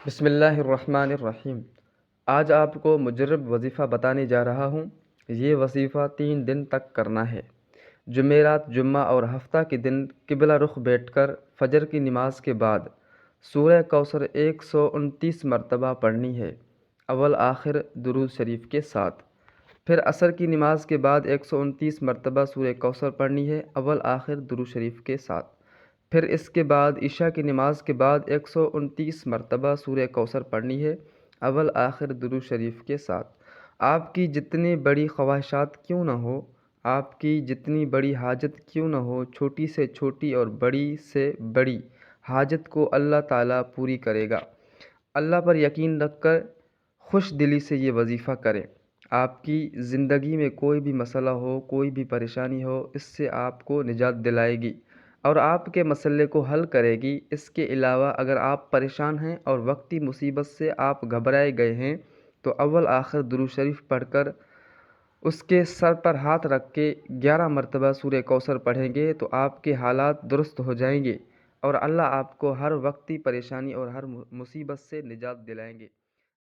بسم اللہ الرحمن الرحیم۔ آج آپ کو مجرب وظیفہ بتانے جا رہا ہوں۔ یہ وظیفہ 3 دن تک کرنا ہے۔ جمعرات، جمعہ اور ہفتہ کے دن قبلہ رخ بیٹھ کر فجر کی نماز کے بعد سورہ کوثر 129 مرتبہ پڑھنی ہے، اول آخر درود شریف کے ساتھ۔ پھر عصر کی نماز کے بعد 129 مرتبہ سورہ کوثر پڑھنی ہے، اول آخر درود شریف کے ساتھ۔ پھر اس کے بعد عشاء کی نماز کے بعد 129 مرتبہ سورہ کوثر پڑھنی ہے، اول آخر درود شریف کے ساتھ۔ آپ کی جتنی بڑی خواہشات کیوں نہ ہو، آپ کی جتنی بڑی حاجت کیوں نہ ہو، چھوٹی سے چھوٹی اور بڑی سے بڑی حاجت کو اللہ تعالیٰ پوری کرے گا۔ اللہ پر یقین رکھ کر خوش دلی سے یہ وظیفہ کریں۔ آپ کی زندگی میں کوئی بھی مسئلہ ہو، کوئی بھی پریشانی ہو، اس سے آپ کو نجات دلائے گی اور آپ کے مسئلے کو حل کرے گی۔ اس کے علاوہ اگر آپ پریشان ہیں اور وقتی مصیبت سے آپ گھبرائے گئے ہیں تو اول آخر درود شریف پڑھ کر اس کے سر پر ہاتھ رکھ کے 11 مرتبہ سورہ کوثر پڑھیں گے تو آپ کے حالات درست ہو جائیں گے اور اللہ آپ کو ہر وقتی پریشانی اور ہر مصیبت سے نجات دلائیں گے۔